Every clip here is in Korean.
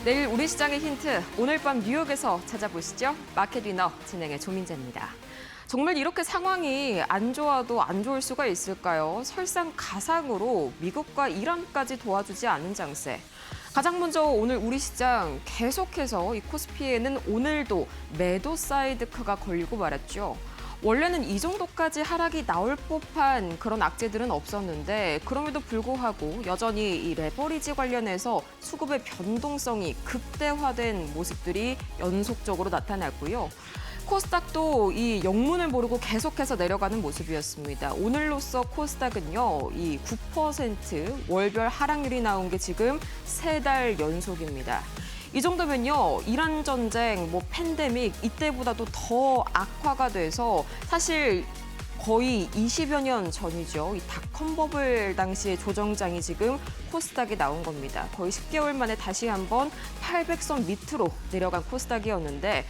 내일 우리 시장의 힌트, 오늘 밤 뉴욕에서 찾아보시죠. 마켓 위너 진행의 조민재입니다. 정말 이렇게 상황이 안 좋아도 안 좋을 수가 있을까요? 설상가상으로 미국과 이란까지 도와주지 않은 장세. 가장 먼저 오늘 우리 시장 계속해서 이 코스피에는 오늘도 매도 사이드카가 걸리고 말았죠. 원래는 이 정도까지 하락이 나올 법한 그런 악재들은 없었는데 그럼에도 불구하고 여전히 이 레버리지 관련해서 수급의 변동성이 극대화된 모습들이 연속적으로 나타났고요. 코스닥도 이 영문을 모르고 계속해서 내려가는 모습이었습니다. 오늘로써 코스닥은요, 이 9% 월별 하락률이 나온 게 지금 3달 연속입니다. 이 정도면요, 이란 전쟁, 팬데믹 이때보다도 더 악화가 돼서 사실 거의 20여 년 전이죠. 이 닷컴 버블 당시의 조정장이 지금 코스닥에 나온 겁니다. 거의 10개월 만에 다시 한번 800선 밑으로 내려간 코스닥이었는데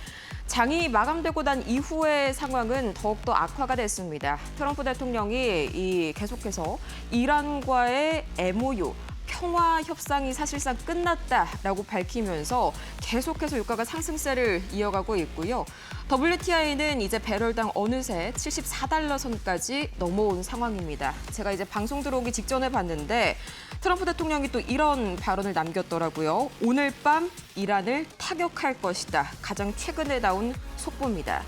장이 마감되고 난 이후의 상황은 더욱더 악화가 됐습니다. 트럼프 대통령이 계속해서 이란과의 MOU, 평화 협상이 사실상 끝났다라고 밝히면서 계속해서 유가가 상승세를 이어가고 있고요. WTI는 이제 배럴당 어느새 74달러 선까지 넘어온 상황입니다. 제가 이제 방송 들어오기 직전에 봤는데 트럼프 대통령이 또 이런 발언을 남겼더라고요. 오늘 밤 이란을 타격할 것이다. 가장 최근에 나온 속보입니다.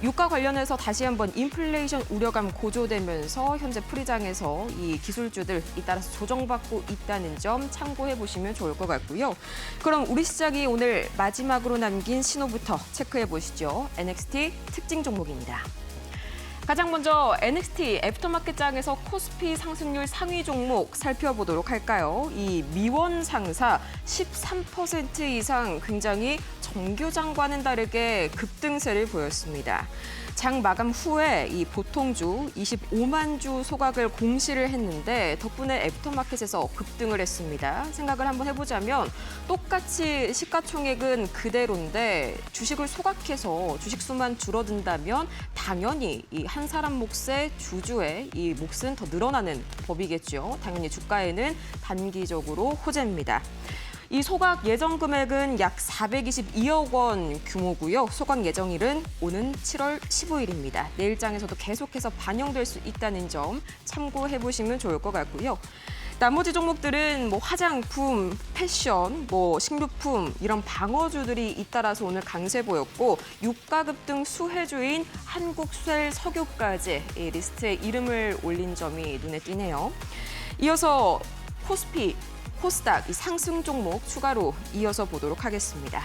유가 관련해서 다시 한번 인플레이션 우려감 고조되면서 현재 프리장에서 이 기술주들 잇따라서 조정받고 있다는 점 참고해 보시면 좋을 것 같고요. 그럼 우리 시장이 오늘 마지막으로 남긴 신호부터 체크해 보시죠. NXT 특징 종목입니다. 가장 먼저 NXT 애프터마켓장에서 코스피 상승률 상위 종목 살펴보도록 할까요? 이 미원 상사 13% 이상 굉장히 정규장과는 다르게 급등세를 보였습니다. 장 마감 후에 이 보통주 25만 주 소각을 공시를 했는데 덕분에 애프터마켓에서 급등을 했습니다. 생각을 한번 해보자면 똑같이 시가총액은 그대로인데 주식을 소각해서 주식 수만 줄어든다면 당연히 이 한 사람 몫의 주주의 이 몫은 더 늘어나는 법이겠죠. 당연히 주가에는 단기적으로 호재입니다. 이 소각 예정 금액은 약 422억 원 규모고요. 소각 예정일은 오는 7월 15일입니다. 내일장에서도 계속해서 반영될 수 있다는 점 참고해 보시면 좋을 것 같고요. 나머지 종목들은 화장품, 패션, 식료품 이런 방어주들이 잇따라서 오늘 강세 보였고 유가 급등 수혜주인 한국셀 석유까지 이 리스트에 이름을 올린 점이 눈에 띄네요. 이어서 코스피, 코스닥 이 상승 종목 추가로 이어서 보도록 하겠습니다.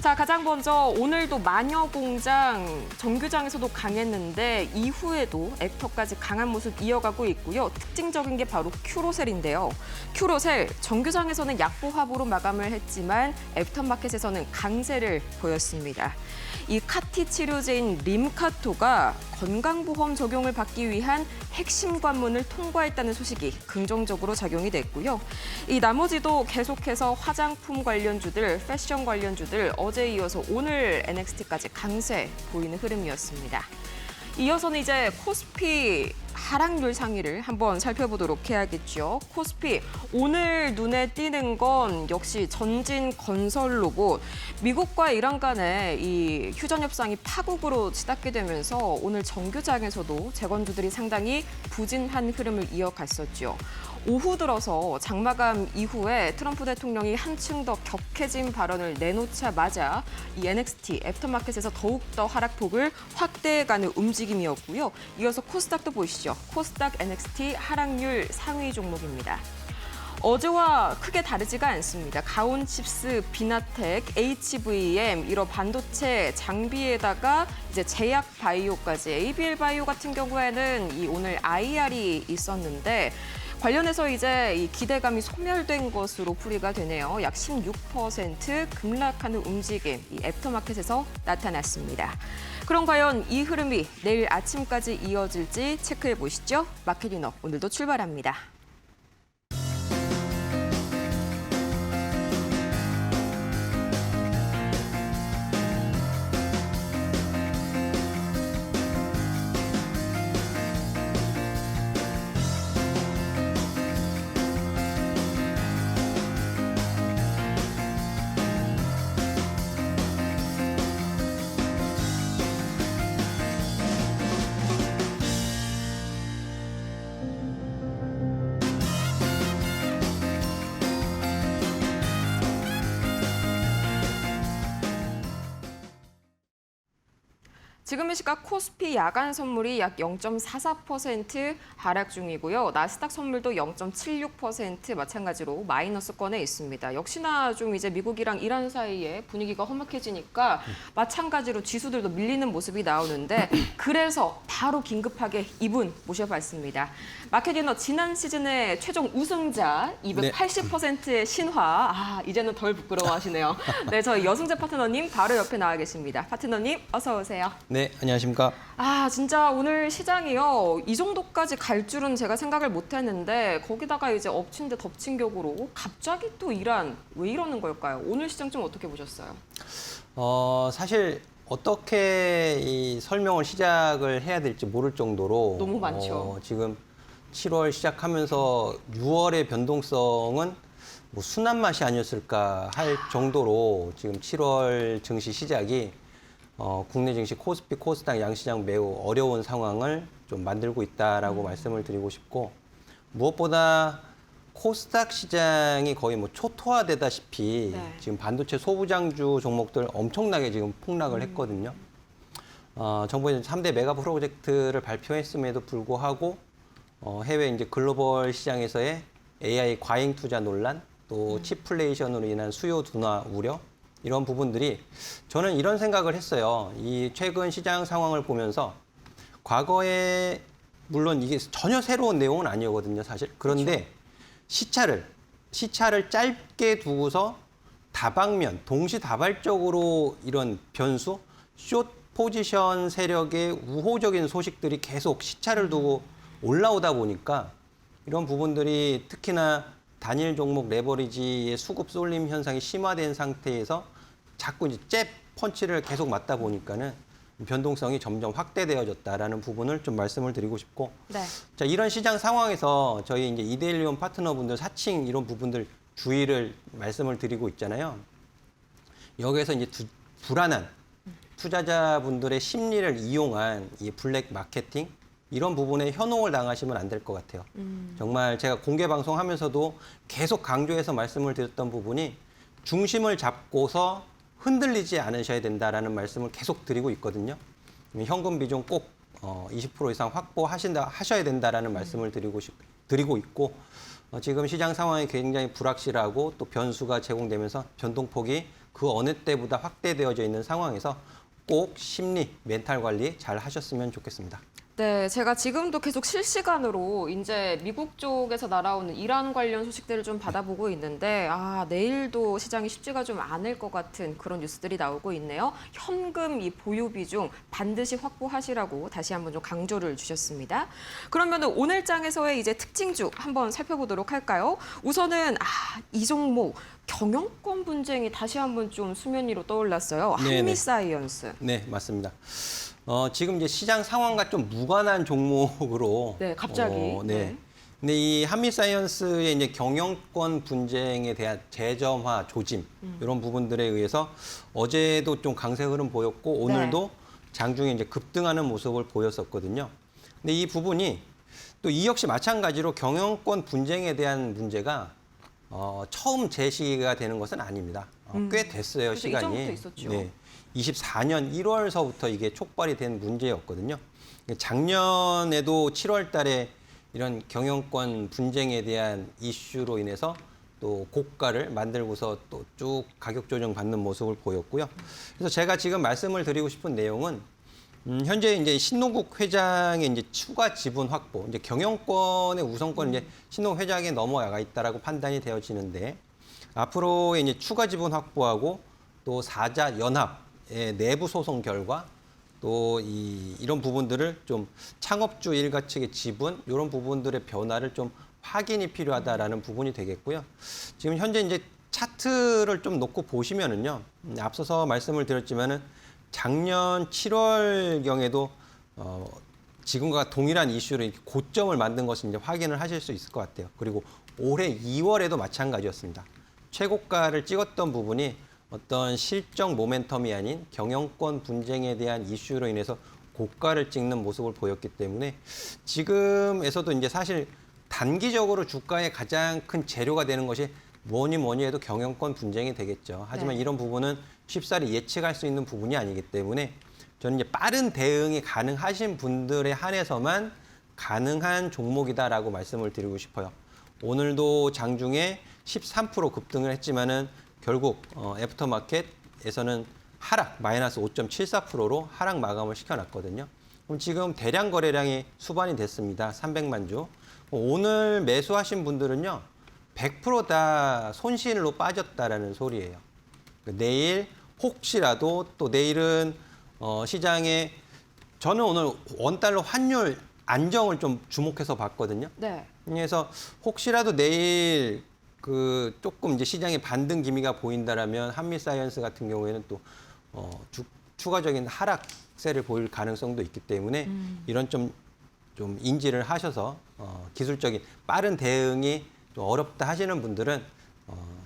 자, 가장 먼저 오늘도 마녀공장 정규장에서도 강했는데 이후에도 애프터까지 강한 모습 이어가고 있고요. 특징적인 게 바로 큐로셀인데요. 큐로셀 정규장에서는 약보합으로 마감을 했지만 애프터마켓에서는 강세를 보였습니다. 이 카티 치료제인 림카토가 건강보험 적용을 받기 위한 핵심 관문을 통과했다는 소식이 긍정적으로 작용이 됐고요. 이 나머지도 계속해서 화장품 관련주들, 패션 관련주들 어제 이어서 오늘 NXT까지 강세 보이는 흐름이었습니다. 이어서는 이제 코스피 하락률 상위를 한번 살펴보도록 해야겠죠. 코스피 오늘 눈에 띄는 건 역시 전진 건설 로봇. 미국과 이란 간의 이 휴전 협상이 파국으로 치닫게 되면서 오늘 정규장에서도 재건주들이 상당히 부진한 흐름을 이어갔었죠. 오후 들어서 장마감 이후에 트럼프 대통령이 한층 더 격해진 발언을 내놓자마자 이 NXT 애프터마켓에서 더욱더 하락폭을 확대해가는 움직임이었고요. 이어서 코스닥도 보시죠. 코스닥 NXT 하락률 상위 종목입니다. 어제와 크게 다르지가 않습니다. 가온칩스, 비나텍, HVM, 이런 반도체 장비에다가 이제 제약 바이오까지 ABL 바이오 같은 경우에는 이 오늘 IR이 있었는데 관련해서 이제 이 기대감이 소멸된 것으로 풀이가 되네요. 약 16% 급락하는 움직임, 이 애프터마켓에서 나타났습니다. 그럼 과연 이 흐름이 내일 아침까지 이어질지 체크해 보시죠. 마켓 위너 오늘도 출발합니다. 지금 이 시각 코스피 야간 선물이 약 0.44% 하락 중이고요. 나스닥 선물도 0.76% 마찬가지로 마이너스권에 있습니다. 역시나 좀 이제 미국이랑 이란 사이에 분위기가 험악해지니까 마찬가지로 지수들도 밀리는 모습이 나오는데 그래서 바로 긴급하게 이분 모셔봤습니다. 마켓위너 지난 시즌의 최종 우승자 280%의 신화. 아, 이제는 덜 부끄러워하시네요. 네, 저희 여승재 파트너님 바로 옆에 나와 계십니다. 파트너님 어서 오세요. 네, 안녕하십니까. 아, 진짜 오늘 시장이요. 이 정도까지 갈 줄은 제가 생각을 못 했는데 거기다가 이제 엎친 데 덮친 격으로 갑자기 또 이란 왜 이러는 걸까요? 오늘 시장 좀 어떻게 보셨어요? 사실 어떻게 이 설명을 시작을 해야 될지 모를 정도로 너무 많죠. 지금 7월 시작하면서 6월의 변동성은 뭐 순한 맛이 아니었을까 할 정도로 지금 7월 증시 시작이 국내 증시 코스피, 코스닥 양시장 매우 어려운 상황을 좀 만들고 있다라고 말씀을 드리고 싶고 무엇보다 코스닥 시장이 거의 뭐 초토화되다시피 네. 지금 반도체 소부장주 종목들 엄청나게 지금 폭락을 했거든요. 정부에서 3대 메가 프로젝트를 발표했음에도 불구하고 해외 이제 글로벌 시장에서의 AI 과잉 투자 논란, 또 치플레이션으로 인한 수요 둔화 우려 이런 부분들이 저는 이런 생각을 했어요. 이 최근 시장 상황을 보면서 과거에 물론 이게 전혀 새로운 내용은 아니거든요, 사실. 그런데 그렇죠. 시차를 짧게 두고서 다방면, 동시다발적으로 이런 변수, 숏 포지션 세력의 우호적인 소식들이 계속 시차를 두고 올라오다 보니까 이런 부분들이 특히나 단일 종목 레버리지의 수급 쏠림 현상이 심화된 상태에서 자꾸 이제 잽 펀치를 계속 맞다 보니까는 변동성이 점점 확대되어졌다라는 부분을 좀 말씀을 드리고 싶고, 네. 자, 이런 시장 상황에서 저희 이제 이데일리온 파트너분들 사칭 이런 부분들 주의를 말씀을 드리고 있잖아요. 여기에서 이제 불안한 투자자분들의 심리를 이용한 이 블랙 마케팅 이런 부분에 현혹을 당하시면 안 될 것 같아요. 정말 제가 공개 방송하면서도 계속 강조해서 말씀을 드렸던 부분이 중심을 잡고서 흔들리지 않으셔야 된다라는 말씀을 계속 드리고 있거든요. 현금 비중 꼭 20% 이상 하셔야 된다라는 말씀을 드리고 있고 지금 시장 상황이 굉장히 불확실하고 또 변수가 제공되면서 변동폭이 그 어느 때보다 확대되어져 있는 상황에서 꼭 심리, 멘탈 관리 잘 하셨으면 좋겠습니다. 네, 제가 지금도 계속 실시간으로 이제 미국 쪽에서 날아오는 이란 관련 소식들을 좀 받아보고 있는데 내일도 시장이 쉽지가 좀 않을 것 같은 그런 뉴스들이 나오고 있네요. 현금 이 보유 비중 반드시 확보하시라고 다시 한번 좀 강조를 주셨습니다. 그러면 오늘 장에서의 이제 특징주 한번 살펴보도록 할까요? 우선은 이 종목 경영권 분쟁이 다시 한번 좀 수면 위로 떠올랐어요. 한미사이언스. 네, 맞습니다. 지금 이제 시장 상황과 좀 무관한 종목으로. 네, 갑자기. 네. 근데 이 한미사이언스의 이제 경영권 분쟁에 대한 재점화, 조짐 이런 부분들에 의해서 어제도 좀 강세 흐름 보였고 오늘도 장중에 이제 급등하는 모습을 보였었거든요. 근데 이 부분이 또 이 역시 마찬가지로 경영권 분쟁에 대한 문제가 처음 제시가 되는 것은 아닙니다. 꽤 됐어요, 시간이. 이전부터 있었죠. 네. 24년 1월서부터 이게 촉발이 된 문제였거든요. 작년에도 7월 달에 이런 경영권 분쟁에 대한 이슈로 인해서 또 고가를 만들고서 또 쭉 가격 조정 받는 모습을 보였고요. 그래서 제가 지금 말씀을 드리고 싶은 내용은 현재 이제 신동국 회장의 이제 추가 지분 확보, 이제 경영권의 우선권 이제 신동국 회장에 넘어가 있다라고 판단이 되어지는데 앞으로의 이제 추가 지분 확보하고 또 사자 연합 내부 소송 결과 또 이런 부분들을 좀 창업주 일가 측의 지분 이런 부분들의 변화를 좀 확인이 필요하다라는 부분이 되겠고요. 지금 현재 이제 차트를 좀 놓고 보시면은요. 앞서서 말씀을 드렸지만은 작년 7월경에도 지금과 동일한 이슈로 이렇게 고점을 만든 것을 이제 확인을 하실 수 있을 것 같아요. 그리고 올해 2월에도 마찬가지였습니다. 최고가를 찍었던 부분이 어떤 실적 모멘텀이 아닌 경영권 분쟁에 대한 이슈로 인해서 고가를 찍는 모습을 보였기 때문에 지금에서도 이제 사실 단기적으로 주가의 가장 큰 재료가 되는 것이 뭐니 해도 경영권 분쟁이 되겠죠. 하지만 이런 부분은 쉽사리 예측할 수 있는 부분이 아니기 때문에 저는 이제 빠른 대응이 가능하신 분들에 한해서만 가능한 종목이다라고 말씀을 드리고 싶어요. 오늘도 장중에 13% 급등을 했지만은 결국 애프터마켓에서는 하락 마이너스 5.74%로 하락 마감을 시켜놨거든요. 그럼 지금 대량 거래량이 수반이 됐습니다. 300만 주. 오늘 매수하신 분들은요, 100% 다 손실로 빠졌다라는 소리예요. 내일 혹시라도 또 내일은 시장에 저는 오늘 원달러 환율 안정을 좀 주목해서 봤거든요. 네. 그래서 혹시라도 내일 그 조금 이제 시장에 반등 기미가 보인다라면 한미사이언스 같은 경우에는 또 추가적인 하락세를 보일 가능성도 있기 때문에 이런 좀 인지를 하셔서 기술적인 빠른 대응이 좀 어렵다 하시는 분들은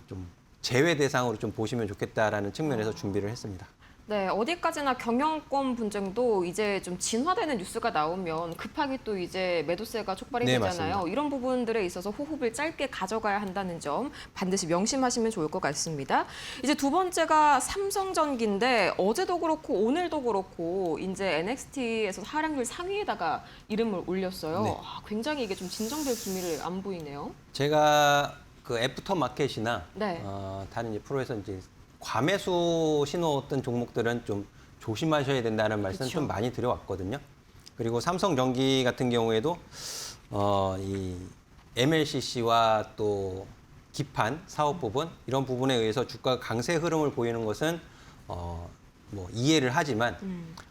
좀 제외 대상으로 좀 보시면 좋겠다라는 측면에서 준비를 했습니다. 네, 어디까지나 경영권 분쟁도 이제 좀 진화되는 뉴스가 나오면 급하게 또 이제 매도세가 촉발이 네, 되잖아요. 맞습니다. 이런 부분들에 있어서 호흡을 짧게 가져가야 한다는 점 반드시 명심하시면 좋을 것 같습니다. 이제 두 번째가 삼성전기인데 어제도 그렇고 오늘도 그렇고 이제 NXT에서 하락률 상위에다가 이름을 올렸어요. 네. 굉장히 이게 좀 진정될 기미를 안 보이네요. 제가 그 애프터마켓이나 네. 다른 이제 프로에서 이제 과매수 신호했던 종목들은 좀 조심하셔야 된다는 말씀 그쵸. 좀 많이 드려왔거든요. 그리고 삼성전기 같은 경우에도 이 MLCC와 또 기판 사업 부분 이런 부분에 의해서 주가 강세 흐름을 보이는 것은 뭐 이해를 하지만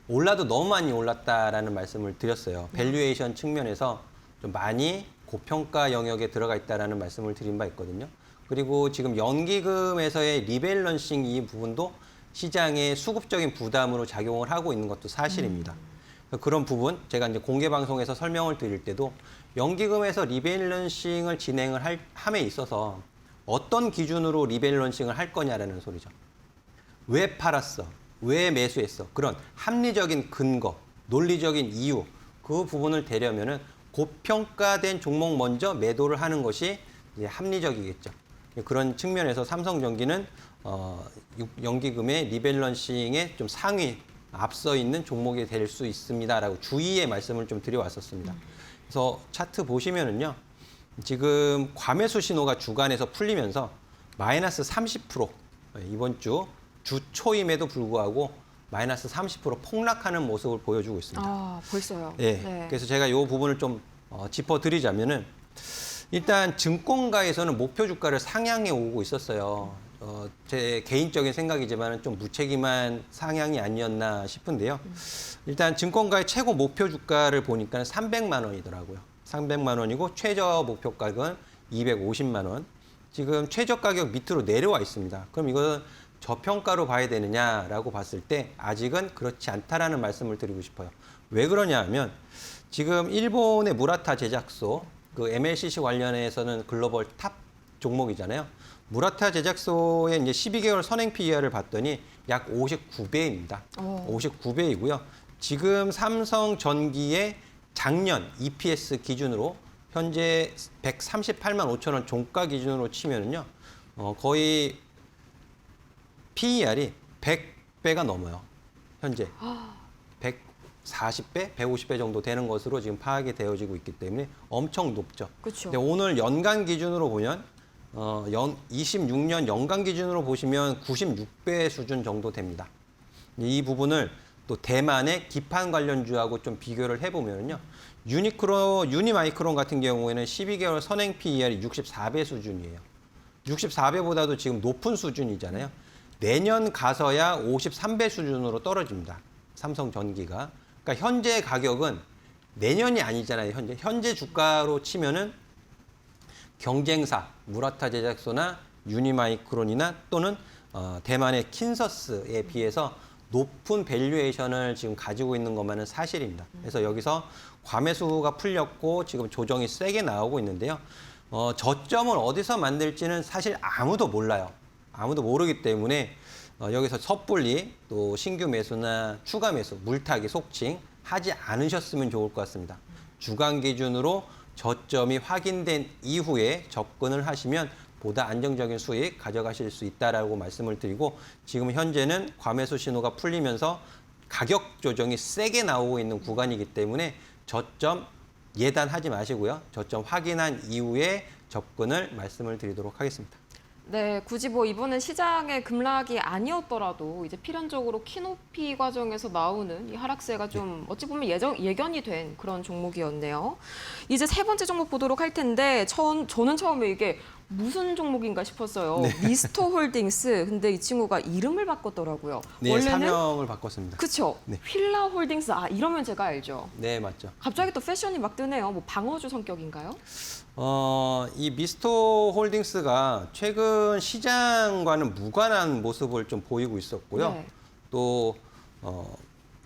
올라도 너무 많이 올랐다라는 말씀을 드렸어요. 밸류에이션 측면에서 좀 많이 고평가 영역에 들어가 있다라는 말씀을 드린 바 있거든요. 그리고 지금 연기금에서의 리밸런싱 이 부분도 시장의 수급적인 부담으로 작용을 하고 있는 것도 사실입니다. 그런 부분 제가 이제 공개 방송에서 설명을 드릴 때도 연기금에서 리밸런싱을 진행을 함에 있어서 어떤 기준으로 리밸런싱을 할 거냐라는 소리죠. 왜 팔았어? 왜 매수했어? 그런 합리적인 근거, 논리적인 이유 그 부분을 대려면은 고평가된 종목 먼저 매도를 하는 것이 이제 합리적이겠죠. 그런 측면에서 삼성전기는 연기금의 리밸런싱에 좀 상위 앞서 있는 종목이 될 수 있습니다라고 주의의 말씀을 좀 드려왔었습니다. 그래서 차트 보시면은요, 지금 과매수 신호가 주간에서 풀리면서 마이너스 30% 이번 주 초임에도 불구하고 마이너스 30% 폭락하는 모습을 보여주고 있습니다. 벌써요. 네. 네. 그래서 제가 이 부분을 좀 짚어드리자면은 일단 증권가에서는 목표 주가를 상향해 오고 있었어요. 제 개인적인 생각이지만 좀 무책임한 상향이 아니었나 싶은데요. 일단 증권가의 최고 목표 주가를 보니까 300만 원이더라고요. 300만 원이고 최저 목표 가격은 250만 원. 지금 최저 가격 밑으로 내려와 있습니다. 그럼 이거는 저평가로 봐야 되느냐라고 봤을 때 아직은 그렇지 않다라는 말씀을 드리고 싶어요. 왜 그러냐 하면 지금 일본의 무라타 제작소 그 MLCC 관련해서는 글로벌 탑 종목이잖아요. 무라타 제작소의 이제 12개월 선행 PER을 봤더니 약 59배입니다. 59배이고요. 지금 삼성전기의 작년 EPS 기준으로 현재 138만 5천 원 종가 기준으로 치면은요. 거의 PER이 100배가 넘어요. 현재. 140배, 150배 정도 되는 것으로 지금 파악이 되어지고 있기 때문에 엄청 높죠. 그렇죠. 근데 오늘 연간 기준으로 보면 26년 연간 기준으로 보시면 96배 수준 정도 됩니다. 이 부분을 또 대만의 기판 관련주하고 좀 비교를 해보면요. 유니마이크론 같은 경우에는 12개월 선행 PER이 64배 수준이에요. 64배보다도 지금 높은 수준이잖아요. 내년 가서야 53배 수준으로 떨어집니다. 삼성전기가. 그러니까 현재 가격은 내년이 아니잖아요. 현재 주가로 치면은 경쟁사 무라타 제작소나 유니마이크론이나 또는 대만의 킨서스에 비해서 높은 밸류에이션을 지금 가지고 있는 것만은 사실입니다. 그래서 여기서 과매수가 풀렸고 지금 조정이 세게 나오고 있는데요. 저점을 어디서 만들지는 사실 아무도 몰라요. 아무도 모르기 때문에 여기서 섣불리 또 신규 매수나 추가 매수, 물타기, 속칭 하지 않으셨으면 좋을 것 같습니다. 주간 기준으로 저점이 확인된 이후에 접근을 하시면 보다 안정적인 수익 가져가실 수 있다라고 말씀을 드리고 지금 현재는 과매수 신호가 풀리면서 가격 조정이 세게 나오고 있는 구간이기 때문에 저점 예단하지 마시고요. 저점 확인한 이후에 접근을 말씀을 드리도록 하겠습니다. 네, 굳이 뭐 이번엔 시장의 급락이 아니었더라도 이제 필연적으로 키높이 과정에서 나오는 이 하락세가 좀 어찌 보면 예견이 된 그런 종목이었네요. 이제 세 번째 종목 보도록 할 텐데 저는 처음에 이게 무슨 종목인가 싶었어요. 네. 미스터 홀딩스. 근데 이 친구가 이름을 바꿨더라고요. 네, 원래는 사명을 바꿨습니다. 그쵸? 네. 휠라 홀딩스. 아, 이러면 제가 알죠. 네, 맞죠. 갑자기 또 패션이 막 뜨네요. 뭐 방어주 성격인가요? 이 미스터 홀딩스가 최근 시장과는 무관한 모습을 좀 보이고 있었고요. 네. 또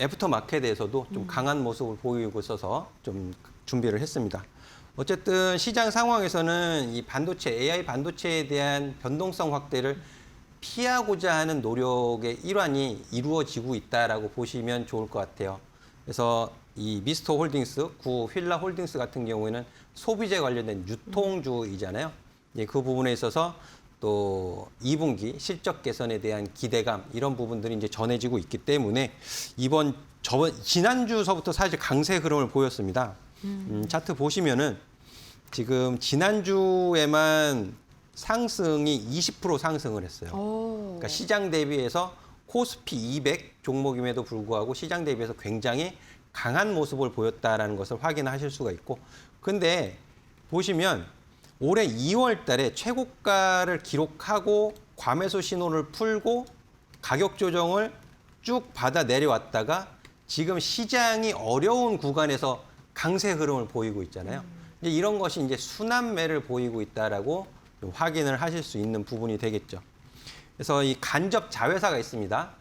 애프터 마켓에서도 좀 강한 모습을 보이고 있어서 좀 준비를 했습니다. 어쨌든 시장 상황에서는 이 반도체, AI 반도체에 대한 변동성 확대를 피하고자 하는 노력의 일환이 이루어지고 있다라고 보시면 좋을 것 같아요. 그래서 이 미스터 홀딩스, 구 휠라 홀딩스 같은 경우에는 소비재 관련된 유통주이잖아요. 예, 그 부분에 있어서 또 2분기 실적 개선에 대한 기대감 이런 부분들이 이제 전해지고 있기 때문에 지난주서부터 사실 강세 흐름을 보였습니다. 차트 보시면은 지금 지난주에만 상승이 20% 상승을 했어요. 그러니까 시장 대비해서 코스피 200 종목임에도 불구하고 시장 대비해서 굉장히 강한 모습을 보였다라는 것을 확인하실 수가 있고, 근데 보시면 올해 2월 달에 최고가를 기록하고 과매수 신호를 풀고 가격 조정을 쭉 받아 내려왔다가 지금 시장이 어려운 구간에서 강세 흐름을 보이고 있잖아요. 이제 이런 것이 이제 순환매를 보이고 있다라고 좀 확인을 하실 수 있는 부분이 되겠죠. 그래서 이 간접 자회사가 있습니다.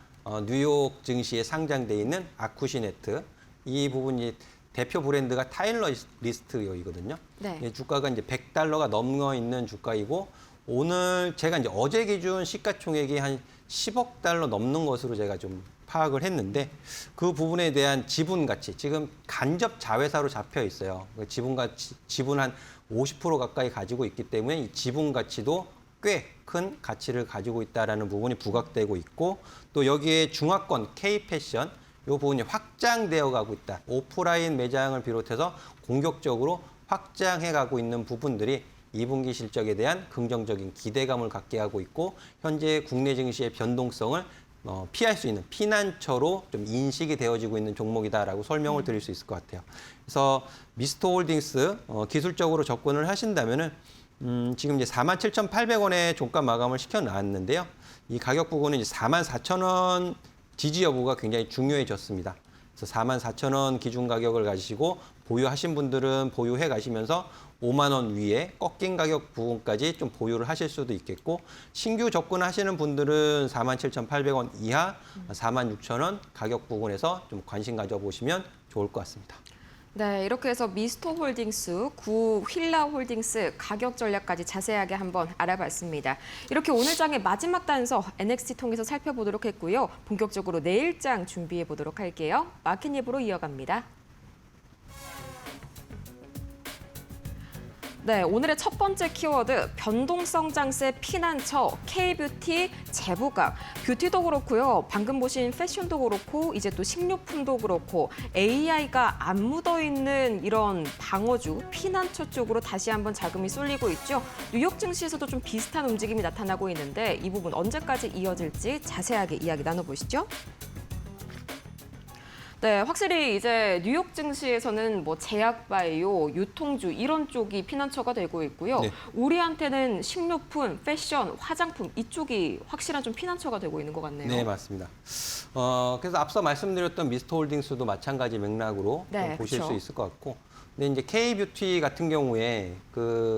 뉴욕 증시에 상장돼 있는 아쿠시네트. 이 부분이 대표 브랜드가 타일러 리스트요이거든요. 네. 주가가 이제 $100가 넘어 있는 주가이고, 오늘 제가 이제 어제 기준 시가총액이 한 $10억 넘는 것으로 제가 좀 파악을 했는데, 그 부분에 대한 지분 가치, 지금 간접 자회사로 잡혀 있어요. 지분 한 50% 가까이 가지고 있기 때문에 이 지분 가치도 꽤 큰 가치를 가지고 있다라는 부분이 부각되고 있고, 또 여기에 중화권 K패션 이 부분이 확장되어 가고 있다. 오프라인 매장을 비롯해서 공격적으로 확장해 가고 있는 부분들이 2분기 실적에 대한 긍정적인 기대감을 갖게 하고 있고, 현재 국내 증시의 변동성을 피할 수 있는 피난처로 좀 인식이 되어지고 있는 종목이다라고 설명을 드릴 수 있을 것 같아요. 그래서 미스터 홀딩스 기술적으로 접근을 하신다면은 지금 이제 47,800원에 종가 마감을 시켜놨는데요. 이 가격 부분은 이제 44,000원 지지 여부가 굉장히 중요해졌습니다. 그래서 44,000원 기준 가격을 가지시고 보유하신 분들은 보유해 가시면서 5만 원 위에 꺾인 가격 부분까지 좀 보유를 하실 수도 있겠고, 신규 접근하시는 분들은 47,800원 이하 46,000원 가격 부분에서 좀 관심 가져보시면 좋을 것 같습니다. 네, 이렇게 해서 미스터 홀딩스, 구 휠라 홀딩스 가격 전략까지 자세하게 한번 알아봤습니다. 이렇게 오늘 장의 마지막 단서 NXT 통해서 살펴보도록 했고요. 본격적으로 내일장 준비해 보도록 할게요. 마켓 예보로 이어갑니다. 네, 오늘의 첫 번째 키워드 변동성 장세 피난처 K뷰티 재부각. 뷰티도 그렇고요. 방금 보신 패션도 그렇고 이제 또 식료품도 그렇고 AI가 안 묻어 있는 이런 방어주 피난처 쪽으로 다시 한번 자금이 쏠리고 있죠. 뉴욕 증시에서도 좀 비슷한 움직임이 나타나고 있는데 이 부분 언제까지 이어질지 자세하게 이야기 나눠보시죠. 네, 확실히 이제 뉴욕 증시에서는 뭐 제약바이오, 유통주 이런 쪽이 피난처가 되고 있고요. 네. 우리한테는 식료품, 패션, 화장품 이쪽이 확실한 좀 피난처가 되고 있는 것 같네요. 네, 맞습니다. 그래서 앞서 말씀드렸던 미스터 홀딩스도 마찬가지 맥락으로 네, 좀 보실 그쵸. 수 있을 것 같고, 근데 이제 K뷰티 같은 경우에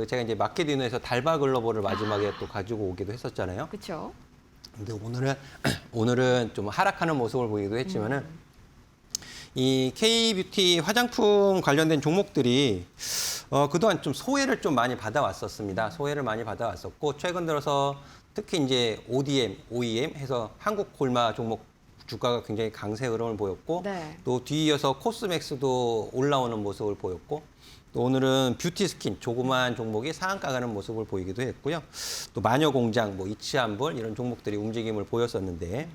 제가 이제 마켓 디너에서 달바 글로벌을 마지막에 또 가지고 오기도 했었잖아요. 그렇죠. 근데 오늘은 좀 하락하는 모습을 보이기도 했지만은 이 K뷰티 화장품 관련된 종목들이 그동안 좀 소외를 좀 많이 받아왔었습니다. 소외를 많이 받아왔었고, 최근 들어서 특히 이제 OEM 해서 한국 콜마 종목 주가가 굉장히 강세 흐름을 보였고, 네. 또 뒤이어서 코스맥스도 올라오는 모습을 보였고, 또 오늘은 뷰티 스킨 조그마한 종목이 상한가 가는 모습을 보이기도 했고요. 또 마녀공장, 뭐 이치한볼 이런 종목들이 움직임을 보였었는데,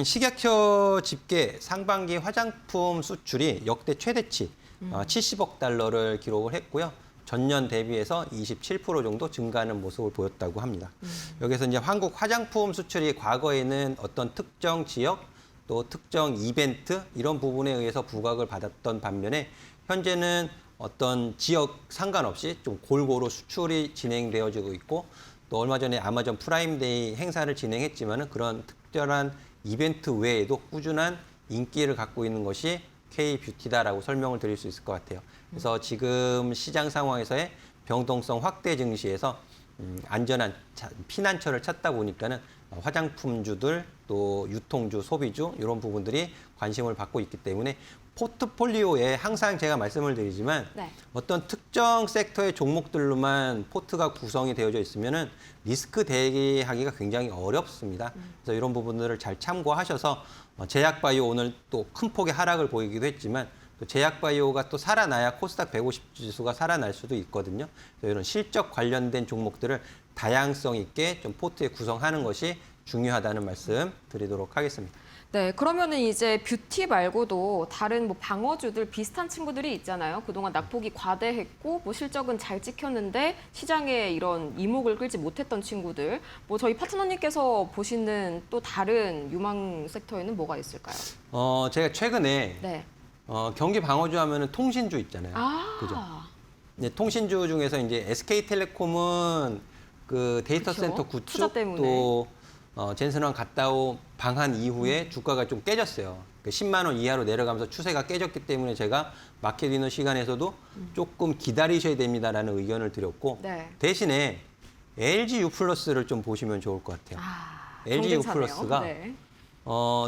식약처 집계 상반기 화장품 수출이 역대 최대치 70억 달러를 기록을 했고요. 전년 대비해서 27% 정도 증가하는 모습을 보였다고 합니다. 여기서 이제 한국 화장품 수출이 과거에는 어떤 특정 지역 또 특정 이벤트 이런 부분에 의해서 부각을 받았던 반면에 현재는 어떤 지역 상관없이 좀 골고루 수출이 진행되어지고 있고 또 얼마 전에 아마존 프라임데이 행사를 진행했지만은 그런 특별한 이벤트 외에도 꾸준한 인기를 갖고 있는 것이 K-뷰티다라고 설명을 드릴 수 있을 것 같아요. 그래서 지금 시장 상황에서의 병동성 확대 증시에서 안전한 피난처를 찾다 보니까는 화장품주들 또 유통주, 소비주 이런 부분들이 관심을 받고 있기 때문에 포트폴리오에 항상 제가 말씀을 드리지만 네. 어떤 특정 섹터의 종목들로만 포트가 구성이 되어져 있으면은 리스크 대비하기가 굉장히 어렵습니다. 그래서 이런 부분들을 잘 참고하셔서 제약바이오 오늘 또 큰 폭의 하락을 보이기도 했지만 또 제약바이오가 또 살아나야 코스닥 150 지수가 살아날 수도 있거든요. 그래서 이런 실적 관련된 종목들을 다양성 있게 좀 포트에 구성하는 것이 중요하다는 말씀 드리도록 하겠습니다. 네, 그러면은 이제 뷰티 말고도 다른 뭐 방어주들 비슷한 친구들이 있잖아요. 그동안 낙폭이 과대했고 뭐 실적은 잘 찍혔는데 시장에 이런 이목을 끌지 못했던 친구들. 뭐 저희 파트너님께서 보시는 또 다른 유망 섹터에는 뭐가 있을까요? 제가 최근에 네. 경기 방어주 하면은 통신주 있잖아요. 그죠? 네, 통신주 중에서 이제 SK텔레콤은 그 데이터 그쵸? 센터 투자 구축 때문에. 또 젠슨왕 갔다 온 방한 이후에 주가가 좀 깨졌어요. 10만 원 이하로 내려가면서 추세가 깨졌기 때문에 제가 마켓 위너 시간에서도 조금 기다리셔야 됩니다라는 의견을 드렸고 네. 대신에 LG U 플러스를 좀 보시면 좋을 것 같아요. LG U 경쟁차네요. 플러스가 네.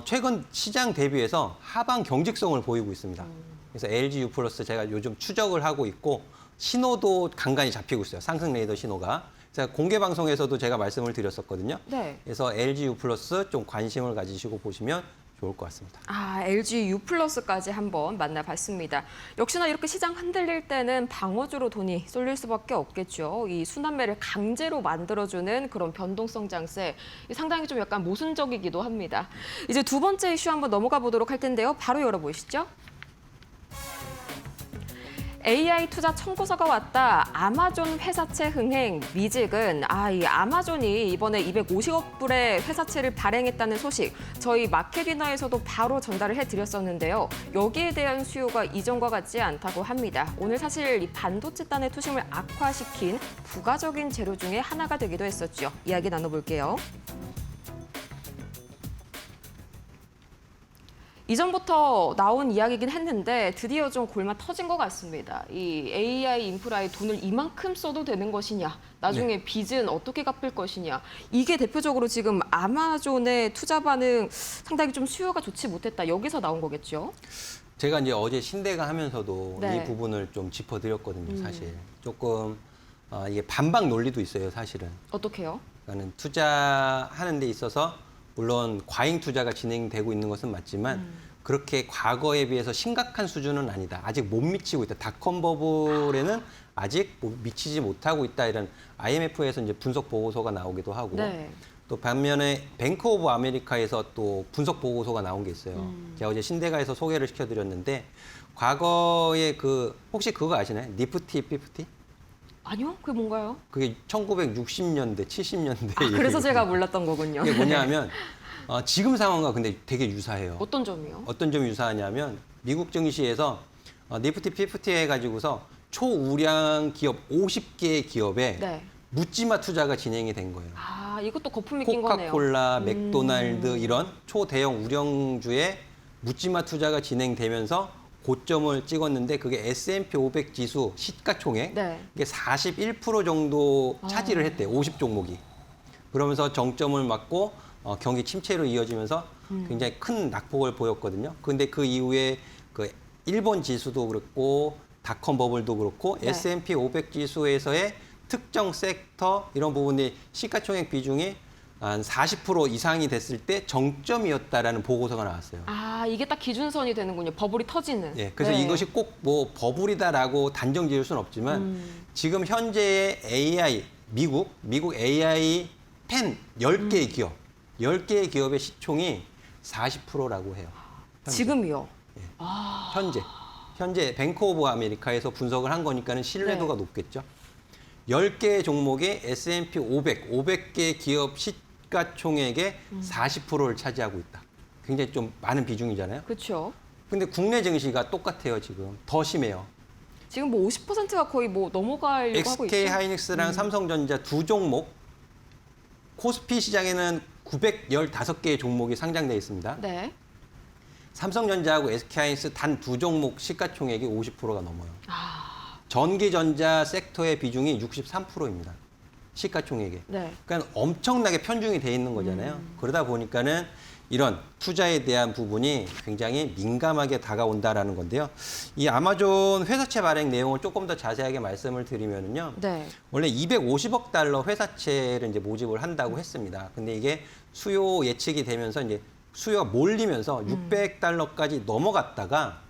최근 시장 대비해서 하방 경직성을 보이고 있습니다. 그래서 LG U 플러스 제가 요즘 추적을 하고 있고 신호도 간간히 잡히고 있어요. 상승 레이더 신호가. 제가 공개 방송에서도 제가 말씀을 드렸었거든요. 네. 그래서 LG U 플러스 좀 관심을 가지시고 보시면 좋을 것 같습니다. LG U 플러스까지 한번 만나봤습니다. 역시나 이렇게 시장 흔들릴 때는 방어주로 돈이 쏠릴 수밖에 없겠죠. 이 순환매를 강제로 만들어주는 그런 변동성 장세, 상당히 좀 약간 모순적이기도 합니다. 이제 두 번째 이슈 한번 넘어가 보도록 할 텐데요. 바로 열어보시죠. AI 투자 청구서가 왔다. 아마존 회사채 흥행 미직은 이 아마존이 이번에 250억 불의 회사채를 발행했다는 소식 저희 마켓위너에서도 바로 전달을 해드렸었는데요. 여기에 대한 수요가 이전과 같지 않다고 합니다. 오늘 사실 이 반도체단의 투심을 악화시킨 부가적인 재료 중에 하나가 되기도 했었죠. 이야기 나눠볼게요. 이전부터 나온 이야기긴 했는데 드디어 좀 골마 터진 것 같습니다. 이 AI 인프라에 돈을 이만큼 써도 되는 것이냐, 나중에 빚은 어떻게 갚을 것이냐. 이게 대표적으로 지금 아마존의 투자 반응 상당히 좀 수요가 좋지 못했다. 여기서 나온 거겠죠? 제가 이제 어제 신대가 하면서도 네. 이 부분을 좀 짚어드렸거든요, 사실. 조금 이게 반박 논리도 있어요, 사실은. 어떻게요? 그러니까는 투자하는 데 있어서 물론 과잉 투자가 진행되고 있는 것은 맞지만 그렇게 과거에 비해서 심각한 수준은 아니다. 아직 못 미치고 있다. 닷컴 버블에는 아직 미치지 못하고 있다. 이런 IMF에서 이제 분석 보고서가 나오기도 하고 네. 또 반면에 뱅크 오브 아메리카에서 또 분석 보고서가 나온 게 있어요. 제가 어제 신대가에서 소개를 시켜드렸는데 과거에 혹시 그거 아시나요? 니프티, 피프티? 아니요? 그게 뭔가요? 그게 1960년대, 70년대. 그래서 제가 몰랐던 거군요. 이게 뭐냐면 지금 상황과 근데 되게 유사해요. 어떤 점이요? 어떤 점이 유사하냐면 미국 증시에서 니프티 피프티 해가지고서 초우량 기업 50개의 기업에 네. 묻지마 투자가 진행이 된 거예요. 이것도 거품이 낀 거네요. 코카콜라, 맥도날드 이런 초대형 우량주에 묻지마 투자가 진행되면서 고점을 찍었는데 그게 S&P 500 지수 시가총액 네. 이게 41% 정도 차지를 했대요. 50종목이. 그러면서 정점을 맞고 경기 침체로 이어지면서 굉장히 큰 낙폭을 보였거든요. 그런데 그 이후에 그 일본 지수도 그렇고 닷컴 버블도 그렇고 네. S&P 500 지수에서의 특정 섹터 이런 부분이 시가총액 비중이 한 40% 이상이 됐을 때 정점이었다라는 보고서가 나왔어요. 이게 딱 기준선이 되는군요. 버블이 터지는. 예, 그래서 네. 이것이 꼭 뭐 버블이다라고 단정 지을 수는 없지만 지금 현재의 AI 미국 AI 10개의 기업, 10개의 기업의 시총이 40%라고 해요. 지금이요? 현재 뱅크 오브 아메리카에서 분석을 한 거니까는 신뢰도가 네. 높겠죠. 10개 종목의 S&P 500개 기업 시가총액의 40%를 차지하고 있다. 굉장히 좀 많은 비중이잖아요. 그렇죠. 근데 국내 증시가 똑같아요, 지금. 더 심해요. 지금 뭐 50%가 거의 뭐 넘어가려고 하고 있죠. SK 하이닉스랑 삼성전자 두 종목, 코스피 시장에는 915개의 종목이 상장되어 있습니다. 네. 삼성전자하고 SK 하이닉스 단 두 종목 시가총액이 50%가 넘어요. 전기전자 섹터의 비중이 63%입니다. 시가총액에. 네. 그러니까 엄청나게 편중이 돼 있는 거잖아요. 그러다 보니까는 이런 투자에 대한 부분이 굉장히 민감하게 다가온다라는 건데요. 이 아마존 회사채 발행 내용을 조금 더 자세하게 말씀을 드리면요. 네. 원래 250억 달러 회사채를 이제 모집을 한다고 했습니다. 근데 이게 수요 예측이 되면서 이제 수요가 몰리면서 600달러까지 넘어갔다가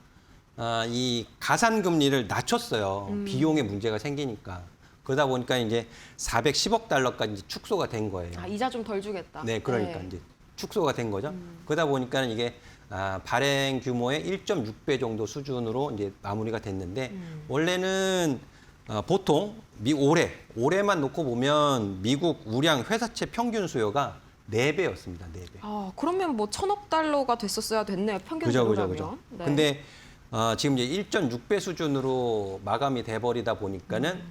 이 가산 금리를 낮췄어요. 비용에 문제가 생기니까. 그러다 보니까 이제 410억 달러까지 이제 축소가 된 거예요. 이자 좀 덜 주겠다. 네, 그러니까 이제 축소가 된 거죠. 그러다 보니까 이게 발행 규모의 1.6배 정도 수준으로 이제 마무리가 됐는데 원래는 보통 올해만 놓고 보면 미국 우량 회사채 평균 수요가 4배였습니다. 4배. 그러면 뭐 1,000억 달러가 됐었어야 됐네요. 평균 그죠. 수요라면. 네. 근데 지금 이제 1.6배 수준으로 마감이 돼버리다 보니까는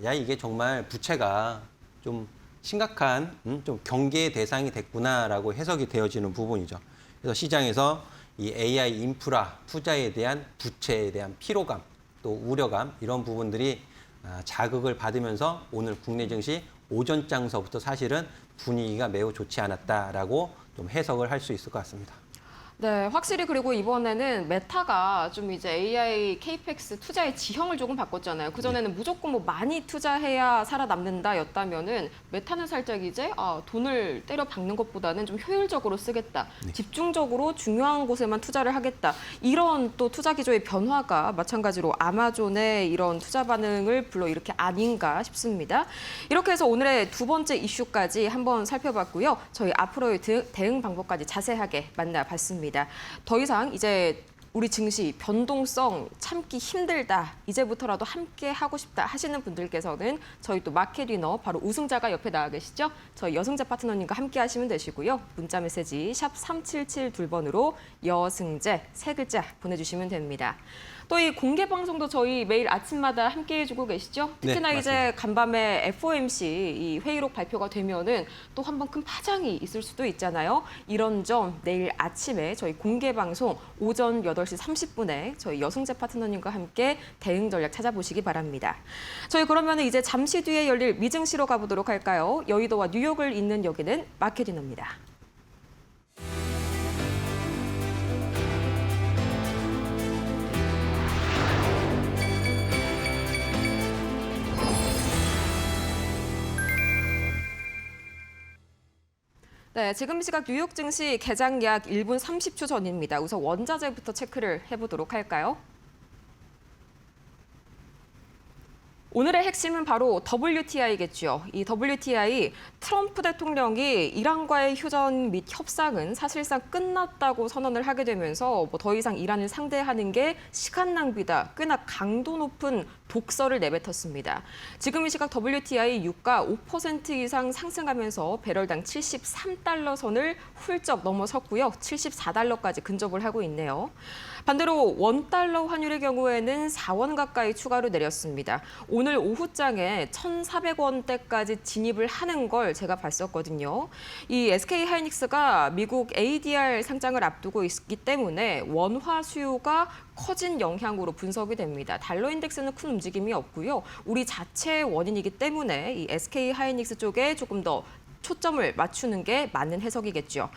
야 이게 정말 부채가 좀 심각한 좀 경계의 대상이 됐구나라고 해석이 되어지는 부분이죠. 그래서 시장에서 이 AI 인프라 투자에 대한 부채에 대한 피로감 또 우려감 이런 부분들이 자극을 받으면서 오늘 국내 증시 오전장서부터 사실은 분위기가 매우 좋지 않았다라고 좀 해석을 할 수 있을 것 같습니다. 네, 확실히 그리고 이번에는 메타가 좀 이제 AI, KPX 투자의 지형을 조금 바꿨잖아요. 그전에는 무조건 뭐 많이 투자해야 살아남는다였다면은 메타는 살짝 이제 돈을 때려 박는 것보다는 좀 효율적으로 쓰겠다. 집중적으로 중요한 곳에만 투자를 하겠다. 이런 또 투자 기조의 변화가 마찬가지로 아마존의 이런 투자 반응을 불러일으킨 아닌가 싶습니다. 이렇게 해서 오늘의 두 번째 이슈까지 한번 살펴봤고요. 저희 앞으로의 대응 방법까지 자세하게 만나봤습니다. 더 이상 이제 우리 증시 변동성 참기 힘들다. 이제부터라도 함께 하고 싶다 하시는 분들께서는 저희 또 마켓 위너 바로 우승자가 옆에 나와 계시죠? 저희 여승자 파트너님과 함께 하시면 되시고요. 문자 메시지 샵 3772번으로 여승재 세 글자 보내주시면 됩니다. 또 이 공개 방송도 저희 매일 아침마다 함께 해주고 계시죠? 특히나 네, 이제 간밤에 FOMC 이 회의록 발표가 되면은 또 한 번 큰 파장이 있을 수도 있잖아요. 이런 점 내일 아침에 저희 공개 방송 오전 8시 30분에 저희 여승재 파트너님과 함께 대응 전략 찾아보시기 바랍니다. 저희 그러면 이제 잠시 뒤에 열릴 미증시로 가보도록 할까요? 여의도와 뉴욕을 잇는 여기는 마켓 위너입니다. 네, 지금 시각 뉴욕 증시 개장 약 1분 30초 전입니다. 우선 원자재부터 체크를 해보도록 할까요? 오늘의 핵심은 바로 WTI겠죠. 이 WTI 트럼프 대통령이 이란과의 휴전 및 협상은 사실상 끝났다고 선언을 하게 되면서 뭐 더 이상 이란을 상대하는 게 시간 낭비다. 꽤나 강도 높은 독설을 내뱉었습니다. 지금 이 시각 WTI 유가 5% 이상 상승하면서 배럴당 73달러 선을 훌쩍 넘어섰고요. 74달러까지 근접을 하고 있네요. 반대로 원달러 환율의 경우에는 4원 가까이 추가로 내렸습니다. 오늘 오후장에 1,400원대까지 진입을 하는 걸 제가 봤었거든요. 이 SK 하이닉스가 미국 ADR 상장을 앞두고 있기 때문에 원화 수요가 커진 영향으로 분석이 됩니다. 달러 인덱스는 큰 움직임이 없고요. 우리 자체의 원인이기 때문에 이 SK 하이닉스 쪽에 조금 더 초점을 맞추는 게 맞는 해석이겠죠.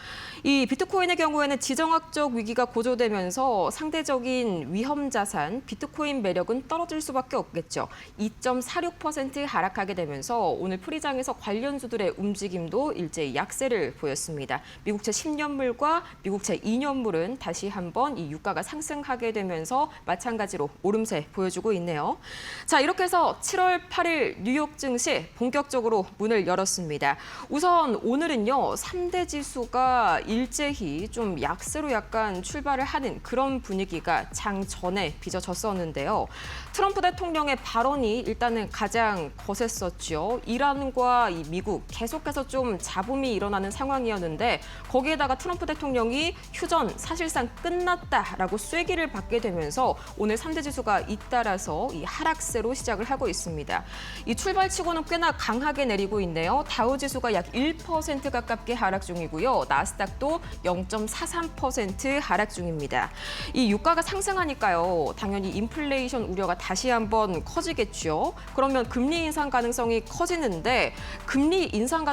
이 비트코인의 경우에는 지정학적 위기가 고조되면서 상대적인 위험 자산 비트코인 매력은 떨어질 수밖에 없겠죠. 2.46% 하락하게 되면서 오늘 프리장에서 관련주들의 움직임도 일제히 약세를 보였습니다. 미국채 10년물과 미국채 2년물은 다시 한번 이 유가가 상승하게 되면서 마찬가지로 오름세 보여주고 있네요. 자, 이렇게 해서 7월 8일 뉴욕 증시 본격적으로 문을 열었습니다. 우선 오늘은요, 3대 지수가 일제히 좀 약세로 약간 출발을 하는 그런 분위기가 장 전에 빚어졌었는데요. 트럼프 대통령의 발언이 일단은 가장 거셌었죠. 이란과 이 미국 계속해서 좀 잡음이 일어나는 상황이었는데 거기에다가 트럼프 대통령이 휴전 사실상 끝났다라고 쐐기를 받게 되면서 오늘 3대 지수가 잇따라서 이 하락세로 시작을 하고 있습니다. 이 출발치고는 꽤나 강하게 내리고 있네요. 다우 지수가 약 1% 가깝게 하락 중이고요. 나스닥도 0.43% 하락 중입니다. 이 유가가 상승하니까요. 당연히 인플레이션 우려가 다시 한번 커지겠죠. 그러면 금리 인상 가능성이 커지는데 금리 인상,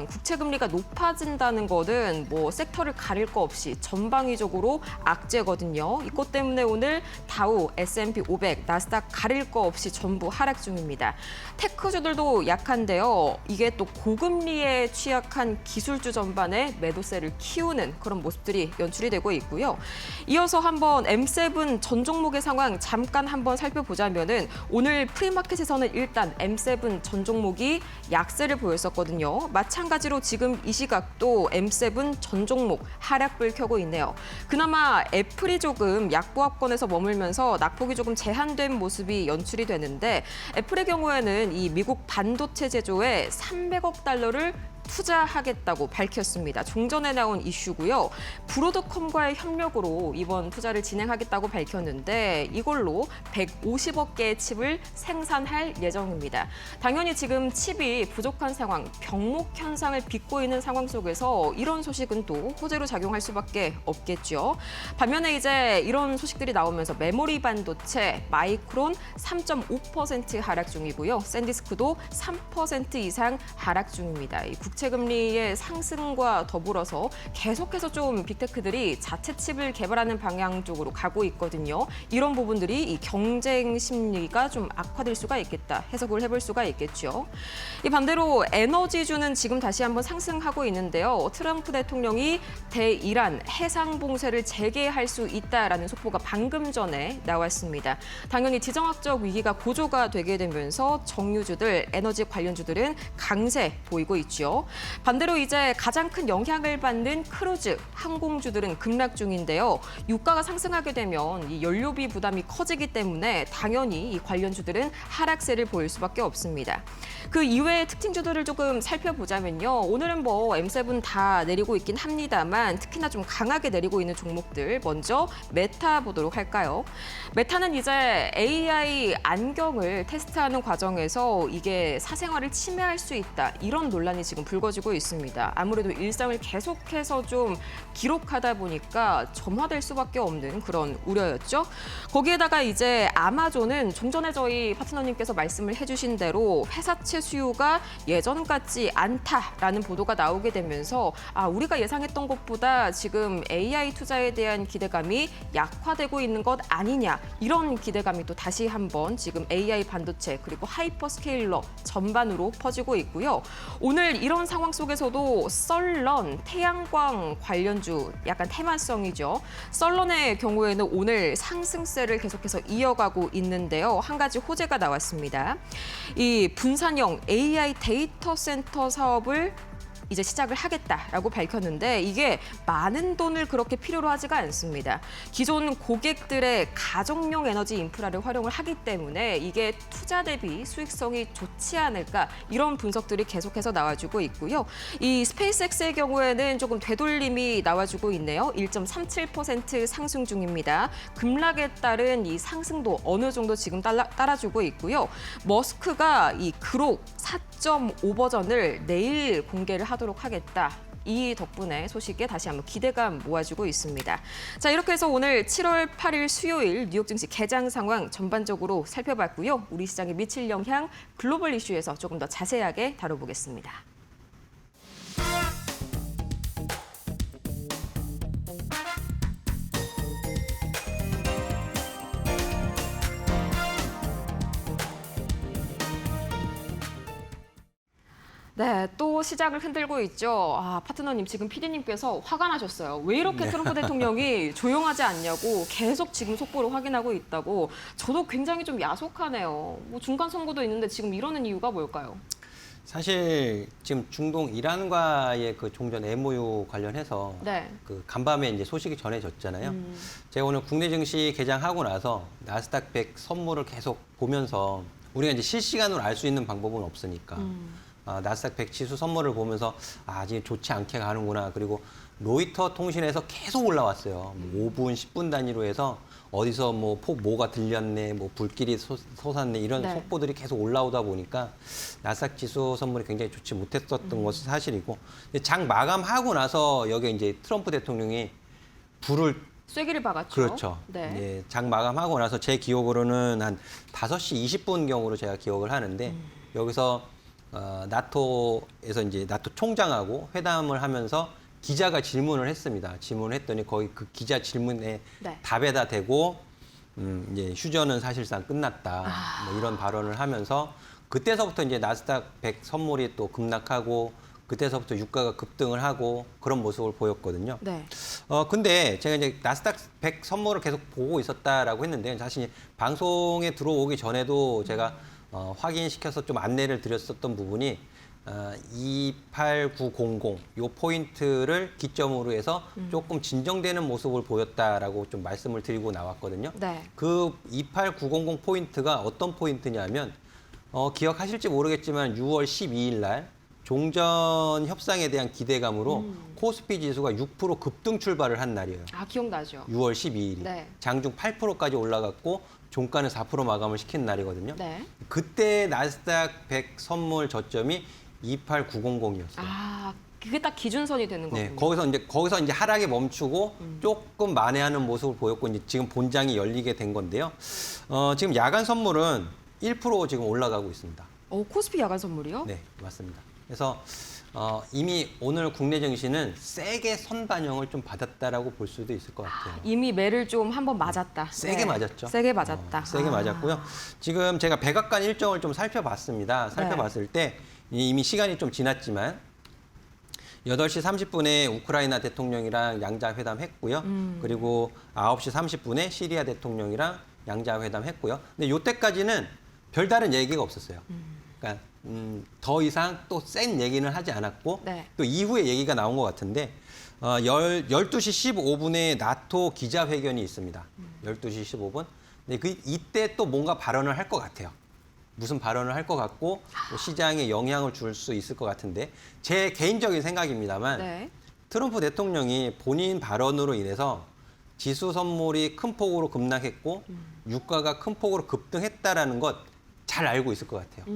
국채 금리가 높아진다는 것은 뭐 섹터를 가릴 거 없이 전방위적으로 악재거든요. 이것 때문에 오늘 다우, S&P 500, 나스닥 가릴 거 없이 전부 하락 중입니다. 테크주들도 약한데요. 이게 또 고금리에 취약한 기술주 전반에 매도세를 키우는 그런 모습들이 연출이 되고 있고요. 이어서 한번 M7 전 종목의 상황 잠깐 한번 살펴보자면은 오늘 프리마켓에서는 일단 M7 전 종목이 약세를 보였었거든요. 마찬가지로 지금 이 시각도 M7 전 종목 하락불 켜고 있네요. 그나마 애플이 조금 약보합권에서 머물면서 낙폭이 조금 제한된 모습이 연출이 되는데 애플의 경우에는 이 미국 반도체 제조에 300억 달러를 투자하겠다고 밝혔습니다. 종전에 나온 이슈고요. 브로드컴과의 협력으로 이번 투자를 진행하겠다고 밝혔는데 이걸로 150억 개의 칩을 생산할 예정입니다. 당연히 지금 칩이 부족한 상황, 병목 현상을 빚고 있는 상황 속에서 이런 소식은 또 호재로 작용할 수밖에 없겠죠. 반면에 이제 이런 소식들이 나오면서 메모리 반도체, 마이크론 3.5% 하락 중이고요. 샌디스크도 3% 이상 하락 중입니다. 이 국채 금리의 상승과 더불어서 계속해서 좀 빅테크들이 자체 칩을 개발하는 방향 쪽으로 가고 있거든요. 이런 부분들이 이 경쟁 심리가 좀 악화될 수가 있겠다. 해석을 해볼 수가 있겠죠. 이 반대로 에너지주는 지금 다시 한번 상승하고 있는데요. 트럼프 대통령이 대이란 해상 봉쇄를 재개할 수 있다라는 속보가 방금 전에 나왔습니다. 당연히 지정학적 위기가 고조가 되게 되면서 정유주들, 에너지 관련주들은 강세 보이고 있죠. 반대로 이제 가장 큰 영향을 받는 크루즈, 항공주들은 급락 중인데요. 유가가 상승하게 되면 이 연료비 부담이 커지기 때문에 당연히 이 관련주들은 하락세를 보일 수밖에 없습니다. 그 이외의 특징주들을 조금 살펴보자면요. 오늘은 뭐 M7 다 내리고 있긴 합니다만 특히나 좀 강하게 내리고 있는 종목들 먼저 메타 보도록 할까요? 메타는 이제 AI 안경을 테스트하는 과정에서 이게 사생활을 침해할 수 있다. 이런 논란이 지금 불거지고 있습니다. 아무래도 일상을 계속해서 좀 기록하다 보니까 점화될 수밖에 없는 그런 우려였죠. 거기에다가 이제 아마존은 종전에 저희 파트너님께서 말씀을 해주신 대로 회사채 수요가 예전 같지 않다라는 보도가 나오게 되면서 우리가 예상했던 것보다 지금 AI 투자에 대한 기대감이 약화되고 있는 것 아니냐 이런 기대감이 또 다시 한번 지금 AI 반도체 그리고 하이퍼스케일러 전반으로 퍼지고 있고요. 오늘 이런 상황 속에서도 썰런, 태양광 관련주 약간 테마성이죠. 썰런의 경우에는 오늘 상승세를 계속해서 이어가고 있는데요. 한 가지 호재가 나왔습니다. 이 분산형 AI 데이터 센터 사업을 이제 시작을 하겠다라고 밝혔는데 이게 많은 돈을 그렇게 필요로 하지가 않습니다. 기존 고객들의 가정용 에너지 인프라를 활용을 하기 때문에 이게 투자 대비 수익성이 좋지 않을까 이런 분석들이 계속해서 나와주고 있고요. 이 스페이스X의 경우에는 조금 되돌림이 나와주고 있네요. 1.37% 상승 중입니다. 급락에 따른 이 상승도 어느 정도 지금 따라주고 있고요. 머스크가 이 그록 4.5 버전을 내일 공개를 하도록 하겠다. 이 덕분에 소식에 다시 한번 기대감 모아주고 있습니다. 자, 이렇게 해서 오늘 7월 8일 수요일 뉴욕 증시 개장 상황 전반적으로 살펴봤고요. 우리 시장에 미칠 영향 글로벌 이슈에서 조금 더 자세하게 다뤄보겠습니다. 네, 또 시작을 흔들고 있죠. 파트너님 지금 PD님께서 화가 나셨어요. 왜 이렇게 트럼프 대통령이 조용하지 않냐고 계속 지금 속보를 확인하고 있다고. 저도 굉장히 좀 야속하네요. 뭐 중간 선거도 있는데 지금 이러는 이유가 뭘까요? 사실 지금 중동 이란과의 그 종전 MOU 관련해서 네. 그 간밤에 이제 소식이 전해졌잖아요. 제가 오늘 국내 증시 개장하고 나서 나스닥 100 선물을 계속 보면서 우리가 이제 실시간으로 알 수 있는 방법은 없으니까 나스닥 100 지수 선물을 보면서 지금 좋지 않게 가는구나. 그리고 로이터 통신에서 계속 올라왔어요. 뭐 5분, 10분 단위로 해서 어디서 뭐 뭐가 들렸네, 뭐 불길이 솟았네 이런 네. 속보들이 계속 올라오다 보니까 나스닥 지수 선물이 굉장히 좋지 못했었던 것이 사실이고 장 마감하고 나서 여기 이제 트럼프 대통령이 불을 쐐기를 박았죠. 그렇죠. 네. 예, 장 마감하고 나서 제 기억으로는 한 5시 20분경으로 제가 기억을 하는데 여기서 나토에서 이제 나토 총장하고 회담을 하면서 기자가 질문을 했습니다. 질문을 했더니 거의 그 기자 질문에 네. 답에다 대고 이제 휴전은 사실상 끝났다. 뭐 이런 발언을 하면서 그때서부터 이제 나스닥 100 선물이 또 급락하고 그때서부터 유가가 급등을 하고 그런 모습을 보였거든요. 네. 근데 제가 이제 나스닥 100 선물을 계속 보고 있었다라고 했는데 사실 방송에 들어오기 전에도 제가 확인시켜서 좀 안내를 드렸었던 부분이 28900 요 포인트를 기점으로 해서 조금 진정되는 모습을 보였다라고 좀 말씀을 드리고 나왔거든요. 네. 그 28900 포인트가 어떤 포인트냐면 기억하실지 모르겠지만 6월 12일 날 종전 협상에 대한 기대감으로 코스피 지수가 6% 급등 출발을 한 날이에요. 기억나죠. 6월 12일이. 네. 장중 8%까지 올라갔고 종가는 4% 마감을 시킨 날이거든요. 네. 그때 나스닥 100 선물 저점이 28900이었어요. 그게 딱 기준선이 되는 거군요. 네, 거기서 이제 하락에 멈추고 조금 만회하는 모습을 보였고 이제 지금 본장이 열리게 된 건데요. 지금 야간 선물은 1% 지금 올라가고 있습니다. 코스피 야간 선물이요? 네, 맞습니다. 그래서 이미 오늘 국내 증시는 세게 선반영을 좀 받았다라고 볼 수도 있을 것 같아요. 이미 매를 좀 한번 맞았다. 세게 네. 맞았죠. 세게 맞았다. 세게 맞았고요. 지금 제가 백악관 일정을 좀 살펴봤습니다. 살펴봤을 때 이미 시간이 좀 지났지만 8시 30분에 우크라이나 대통령이랑 양자회담 했고요. 그리고 9시 30분에 시리아 대통령이랑 양자회담 했고요. 근데 이때까지는 별다른 얘기가 없었어요. 그러니까 더 이상 또 센 얘기는 하지 않았고 네. 또 이후에 얘기가 나온 것 같은데 12시 15분에 나토 기자회견이 있습니다. 12시 15분. 근데 이때 또 뭔가 발언을 할 것 같아요. 무슨 발언을 할 것 같고 또 시장에 영향을 줄 수 있을 것 같은데 제 개인적인 생각입니다만 네. 트럼프 대통령이 본인 발언으로 인해서 지수 선물이 큰 폭으로 급락했고 유가가 큰 폭으로 급등했다라는 것 잘 알고 있을 것 같아요.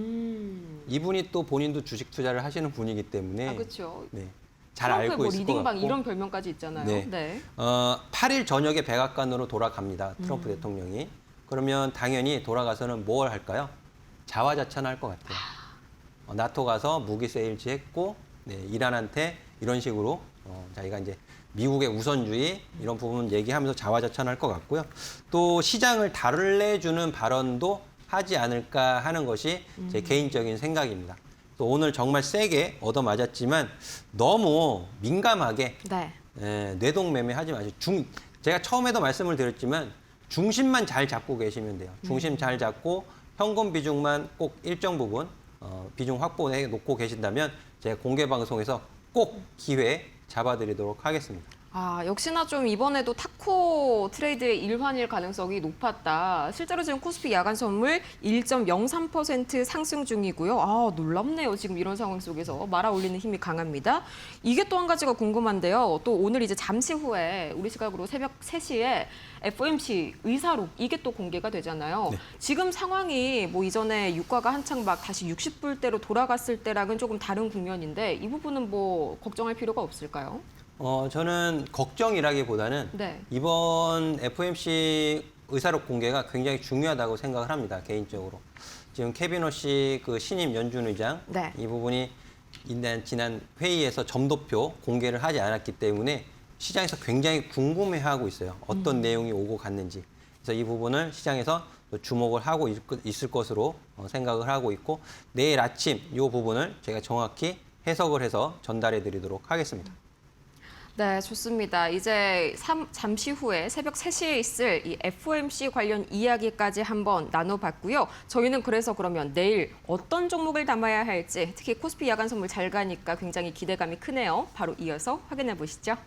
이분이 또 본인도 주식 투자를 하시는 분이기 때문에 그렇죠. 네, 잘 알고 뭐 있을 것 리딩방 같고 이런 별명까지 있잖아요. 네. 네. 8일 저녁에 백악관으로 돌아갑니다. 트럼프 대통령이. 그러면 당연히 돌아가서는 뭘 할까요? 자화자찬할 것 같아요. 나토 가서 무기 세일치 했고 이란한테 이런 식으로 자기가 이제 미국의 우선주의 이런 부분 얘기하면서 자화자찬할 것 같고요. 또 시장을 달래주는 발언도 하지 않을까 하는 것이 제 개인적인 생각입니다. 또 오늘 정말 세게 얻어맞았지만 너무 민감하게 네. 뇌동매매하지 마시고 제가 처음에도 말씀을 드렸지만 중심만 잘 잡고 계시면 돼요. 중심 잘 잡고 현금 비중만 꼭 일정 부분 비중 확보해 놓고 계신다면 제가 공개 방송에서 꼭 기회 잡아드리도록 하겠습니다. 역시나 좀 이번에도 타코 트레이드의 일환일 가능성이 높았다. 실제로 지금 코스피 야간 선물 1.03% 상승 중이고요. 놀랍네요. 지금 이런 상황 속에서 말아올리는 힘이 강합니다. 이게 또 한 가지가 궁금한데요. 또 오늘 이제 잠시 후에 우리 시각으로 새벽 3시에 FOMC 의사록 이게 또 공개가 되잖아요. 네. 지금 상황이 뭐 이전에 유가가 한창 막 다시 60불대로 돌아갔을 때랑은 조금 다른 국면인데 이 부분은 뭐 걱정할 필요가 없을까요? 저는 걱정이라기보다는 네. 이번 FOMC 의사록 공개가 굉장히 중요하다고 생각을 합니다. 개인적으로. 지금 케빈 호시 그 신임 연준 의장 네. 이 부분이 지난 회의에서 점도표 공개를 하지 않았기 때문에 시장에서 굉장히 궁금해하고 있어요. 어떤 내용이 오고 갔는지. 그래서 이 부분을 시장에서 또 주목을 하고 있을 것으로 생각을 하고 있고 내일 아침 이 부분을 제가 정확히 해석을 해서 전달해 드리도록 하겠습니다. 네, 좋습니다. 이제 잠시 후에 새벽 3시에 있을 이 FOMC 관련 이야기까지 한번 나눠봤고요. 저희는 그래서 그러면 내일 어떤 종목을 담아야 할지, 특히 코스피 야간 선물 잘 가니까 굉장히 기대감이 크네요. 바로 이어서 확인해 보시죠.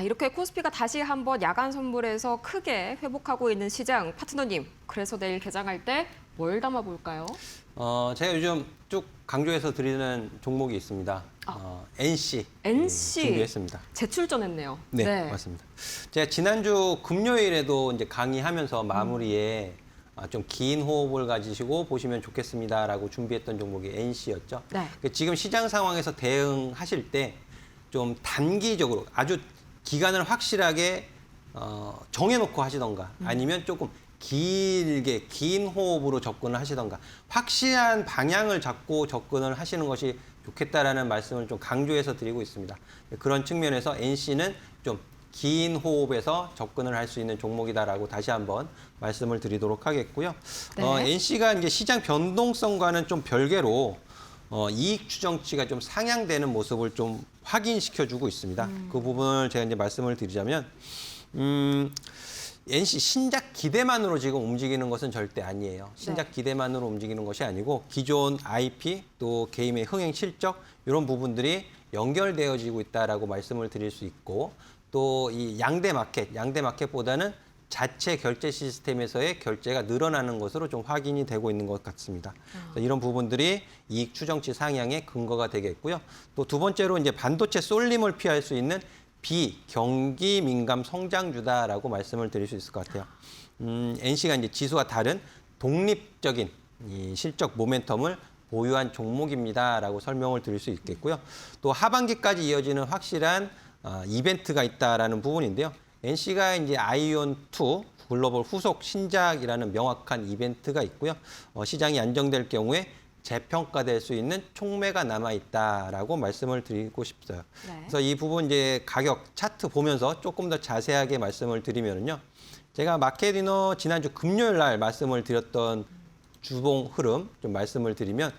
이렇게 코스피가 다시 한번 야간 선물에서 크게 회복하고 있는 시장, 파트너님, 그래서 내일 개장할 때 뭘 담아볼까요? 제가 요즘 쭉 강조해서 드리는 종목이 있습니다. NC. 준비했습니다. 재출전했네요. 네, 맞습니다. 제가 지난주 금요일에도 이제 강의하면서 마무리에 좀 긴 호흡을 가지시고 보시면 좋겠습니다라고 준비했던 종목이 NC였죠. 네. 지금 시장 상황에서 대응하실 때 좀 단기적으로 아주 기간을 확실하게 정해놓고 하시던가 아니면 조금 길게 긴 호흡으로 접근을 하시던가 확실한 방향을 잡고 접근을 하시는 것이 좋겠다라는 말씀을 좀 강조해서 드리고 있습니다. 그런 측면에서 NC는 좀 긴 호흡에서 접근을 할 수 있는 종목이다라고 다시 한번 말씀을 드리도록 하겠고요. 네. NC가 이제 시장 변동성과는 좀 별개로 이익 추정치가 좀 상향되는 모습을 좀 확인시켜주고 있습니다. 그 부분을 제가 이제 말씀을 드리자면, NC 신작 기대만으로 지금 움직이는 것은 절대 아니에요. 신작 기대만으로 움직이는 것이 아니고 기존 IP 또 개인의 흥행 실적 이런 부분들이 연결되어지고 있다라고 말씀을 드릴 수 있고 또 이 양대 마켓보다는 자체 결제 시스템에서의 결제가 늘어나는 것으로 좀 확인이 되고 있는 것 같습니다. 이런 부분들이 이익 추정치 상향의 근거가 되겠고요. 또 두 번째로 이제 반도체 쏠림을 피할 수 있는 비경기 민감 성장주다라고 말씀을 드릴 수 있을 것 같아요. NC가 이제 지수와 다른 독립적인 이 실적 모멘텀을 보유한 종목입니다라고 설명을 드릴 수 있겠고요. 또 하반기까지 이어지는 확실한 이벤트가 있다라는 부분인데요. NC가 이제 아이온2 글로벌 후속 신작이라는 명확한 이벤트가 있고요. 시장이 안정될 경우에 재평가될 수 있는 촉매가 남아 있다라고 말씀을 드리고 싶어요. 네. 그래서 이 부분 이제 가격 차트 보면서 조금 더 자세하게 말씀을 드리면요. 제가 마켓위너 지난주 금요일 날 말씀을 드렸던 주봉 흐름 좀 말씀을 드리면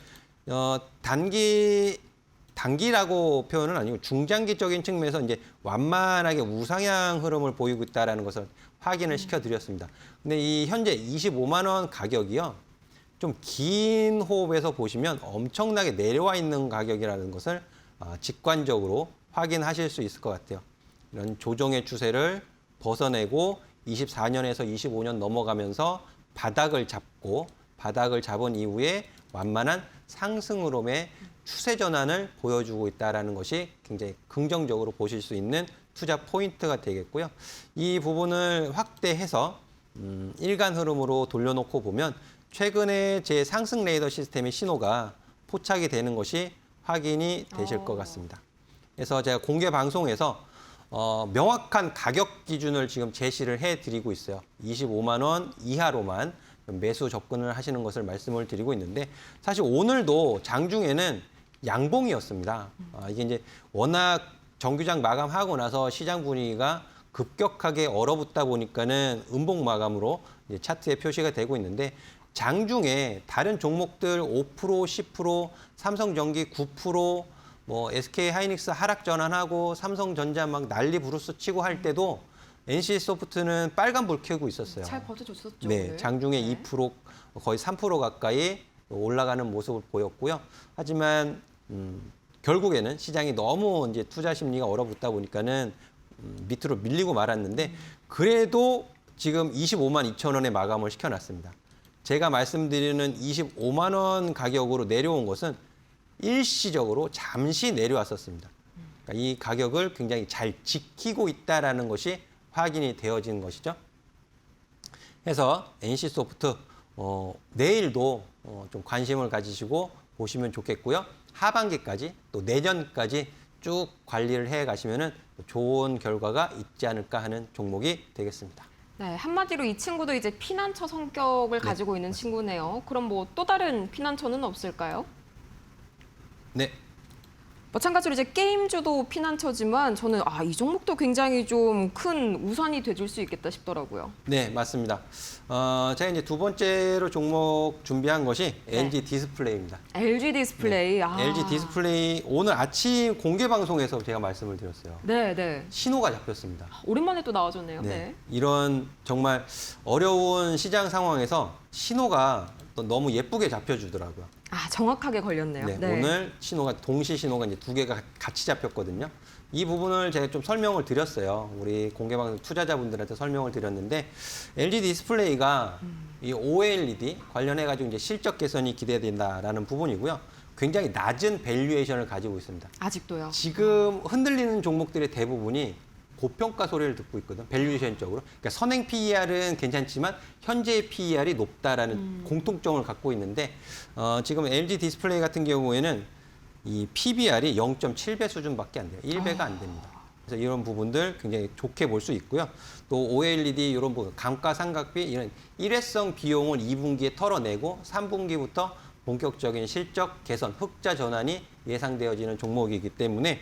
단기라고 표현은 아니고 중장기적인 측면에서 이제 완만하게 우상향 흐름을 보이고 있다라는 것을 확인을 시켜드렸습니다. 근데 이 현재 25만 원 가격이요. 좀 긴 호흡에서 보시면 엄청나게 내려와 있는 가격이라는 것을 직관적으로 확인하실 수 있을 것 같아요. 이런 조정의 추세를 벗어내고 24년에서 25년 넘어가면서 바닥을 잡은 이후에 완만한 상승 흐름의 추세 전환을 보여주고 있다는 것이 굉장히 긍정적으로 보실 수 있는 투자 포인트가 되겠고요. 이 부분을 확대해서 일간 흐름으로 돌려놓고 보면 최근에 제 상승 레이더 시스템의 신호가 포착이 되는 것이 확인이 되실 것 같습니다. 그래서 제가 공개 방송에서 명확한 가격 기준을 지금 제시를 해드리고 있어요. 25만 원 이하로만 매수 접근을 하시는 것을 말씀을 드리고 있는데 사실 오늘도 장중에는 양봉이었습니다. 이게 이제 워낙 정규장 마감하고 나서 시장 분위기가 급격하게 얼어붙다 보니까는 음봉 마감으로 이제 차트에 표시가 되고 있는데 장중에 다른 종목들 5%, 10%, 삼성전기 9%, 뭐 SK 하이닉스 하락 전환하고 삼성전자 막 난리 부르스 치고 할 때도 NC소프트는 빨간 불 켜고 있었어요. 잘 버텨줬었죠. 네, 오늘. 장중에 네. 2% 거의 3% 가까이 올라가는 모습을 보였고요. 하지만 결국에는 시장이 너무 이제 투자 심리가 얼어붙다 보니까는 밑으로 밀리고 말았는데 그래도 지금 25만 2천 원에 마감을 시켜놨습니다. 제가 말씀드리는 25만 원 가격으로 내려온 것은 일시적으로 잠시 내려왔었습니다. 그러니까 이 가격을 굉장히 잘 지키고 있다라는 것이 확인이 되어진 것이죠. 해서 NC소프트 내일도 좀 관심을 가지시고 보시면 좋겠고요. 하반기까지 또 내년까지 쭉 관리를 해 가시면은 좋은 결과가 있지 않을까 하는 종목이 되겠습니다. 네, 한마디로 이 친구도 이제 피난처 성격을 가지고 있는 친구네요. 그럼 뭐 또 다른 피난처는 없을까요? 네. 마찬가지로 이제 게임주도 피난처지만 저는 이 종목도 굉장히 좀 큰 우산이 돼줄 수 있겠다 싶더라고요. 네, 맞습니다. 제가 이제 두 번째로 종목 준비한 것이 네. LG 디스플레이입니다. LG 디스플레이. LG 디스플레이 오늘 아침 공개 방송에서 제가 말씀을 드렸어요. 네, 네. 신호가 잡혔습니다. 오랜만에 또 나와줬네요. 네. 이런 정말 어려운 시장 상황에서 신호가 또 너무 예쁘게 잡혀주더라고요. 정확하게 걸렸네요. 네, 오늘 신호가 동시 신호가 이제 두 개가 같이 잡혔거든요. 이 부분을 제가 좀 설명을 드렸어요. 우리 공개방송 투자자분들한테 설명을 드렸는데 LG 디스플레이가 이 OLED 관련해 가지고 이제 실적 개선이 기대된다라는 부분이고요. 굉장히 낮은 밸류에이션을 가지고 있습니다. 아직도요. 지금 흔들리는 종목들의 대부분이 고평가 소리를 듣고 있거든, 밸류에이션적으로. 그러니까 선행 PER은 괜찮지만 현재의 PER이 높다라는 공통점을 갖고 있는데 지금 LG 디스플레이 같은 경우에는 이 PBR이 0.7배 수준밖에 안 돼요. 1배가 안 됩니다. 그래서 이런 부분들 굉장히 좋게 볼 수 있고요. 또 OLED 이런 부분, 감가상각비 이런 일회성 비용을 2분기에 털어내고 3분기부터 본격적인 실적 개선, 흑자 전환이 예상되어지는 종목이기 때문에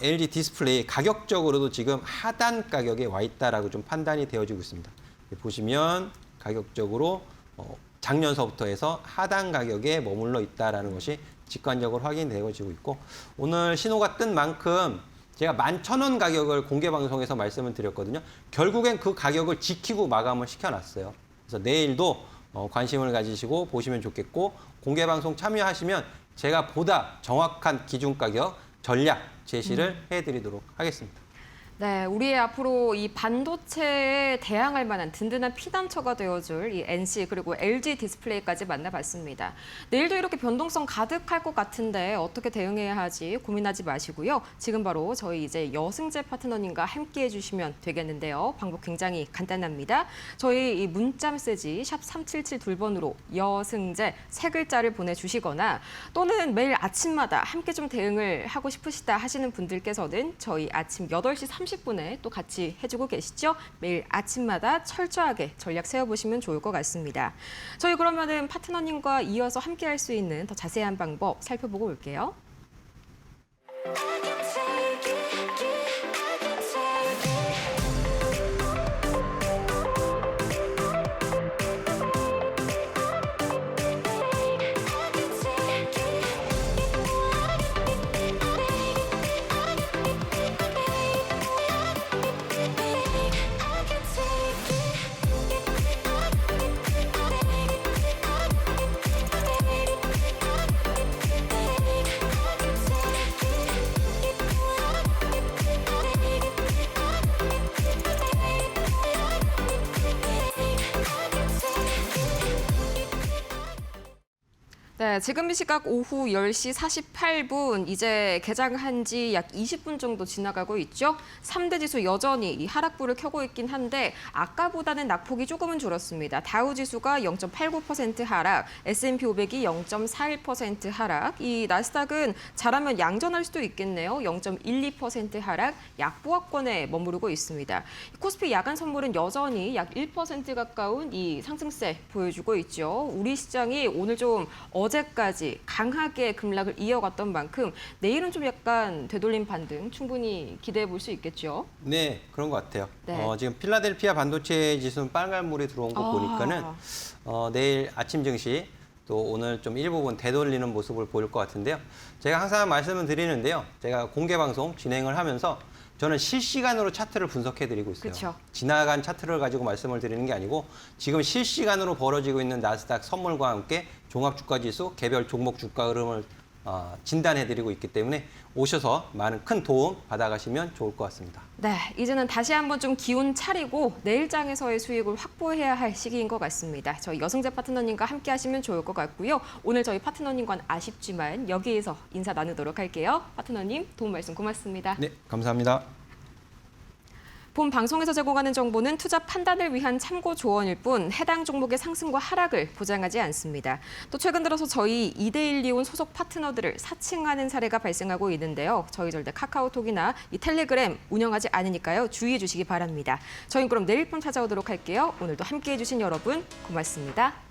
LG 디스플레이 가격적으로도 지금 하단 가격에 와 있다라고 좀 판단이 되어지고 있습니다. 보시면 가격적으로 작년서부터 해서 하단 가격에 머물러 있다라는 것이 직관적으로 확인되어지고 있고, 오늘 신호가 뜬 만큼 제가 11,000원 가격을 공개 방송에서 말씀을 드렸거든요. 결국엔 그 가격을 지키고 마감을 시켜놨어요. 그래서 내일도 관심을 가지시고 보시면 좋겠고, 공개 방송 참여하시면 제가 보다 정확한 기준 가격, 전략 제시를 해드리도록 하겠습니다. 네, 우리의 앞으로 이 반도체에 대항할 만한 든든한 피난처가 되어줄 이 NC 그리고 LG 디스플레이까지 만나봤습니다. 내일도 이렇게 변동성 가득할 것 같은데 어떻게 대응해야 하지 고민하지 마시고요. 지금 바로 저희 이제 여승재 파트너님과 함께 해주시면 되겠는데요. 방법 굉장히 간단합니다. 저희 이 문자 메시지 샵 3772번으로 여승재 세 글자를 보내주시거나 또는 매일 아침마다 함께 좀 대응을 하고 싶으시다 하시는 분들께서는 저희 아침 8시 30분에 또 같이 해주고 계시죠? 매일 아침마다 철저하게 전략 세워보시면 좋을 것 같습니다. 저희 그러면은 파트너님과 이어서 함께 할 수 있는 더 자세한 방법 살펴보고 올게요. 네, 지금 이 시각 오후 10시 48분, 이제 개장한 지 약 20분 정도 지나가고 있죠. 3대 지수 여전히 이 하락불을 켜고 있긴 한데 아까보다는 낙폭이 조금은 줄었습니다. 다우 지수가 0.89% 하락, S&P 500이 0.41% 하락, 이 나스닥은 잘하면 양전할 수도 있겠네요. 0.12% 하락, 약보합권에 머무르고 있습니다. 코스피 야간 선물은 여전히 약 1% 가까운 이 상승세 보여주고 있죠. 우리 시장이 오늘 좀 어제까지 강하게 급락을 이어갔던 만큼 내일은 좀 약간 되돌림 반등 충분히 기대해 볼 수 있겠죠. 네, 그런 것 같아요. 네. 지금 필라델피아 반도체 지수는 빨간물이 들어온 거 보니까는 내일 아침 증시 또 오늘 좀 일부분 되돌리는 모습을 보일 것 같은데요. 제가 항상 말씀을 드리는데요. 제가 공개 방송 진행을 하면서 저는 실시간으로 차트를 분석해드리고 있어요. 그쵸. 지나간 차트를 가지고 말씀을 드리는 게 아니고 지금 실시간으로 벌어지고 있는 나스닥 선물과 함께 종합주가지수, 개별 종목 주가 흐름을 진단해드리고 있기 때문에 오셔서 많은 큰 도움 받아가시면 좋을 것 같습니다. 네, 이제는 다시 한번 좀 기운 차리고 내일장에서의 수익을 확보해야 할 시기인 것 같습니다. 저희 여승재 파트너님과 함께 하시면 좋을 것 같고요. 오늘 저희 파트너님과는 아쉽지만 여기에서 인사 나누도록 할게요. 파트너님 도움 말씀 고맙습니다. 네, 감사합니다. 본 방송에서 제공하는 정보는 투자 판단을 위한 참고 조언일 뿐 해당 종목의 상승과 하락을 보장하지 않습니다. 또 최근 들어서 저희 2대1리온 소속 파트너들을 사칭하는 사례가 발생하고 있는데요. 저희 절대 카카오톡이나 이 텔레그램 운영하지 않으니까요. 주의해 주시기 바랍니다. 저희는 그럼 내일 밤 찾아오도록 할게요. 오늘도 함께해 주신 여러분 고맙습니다.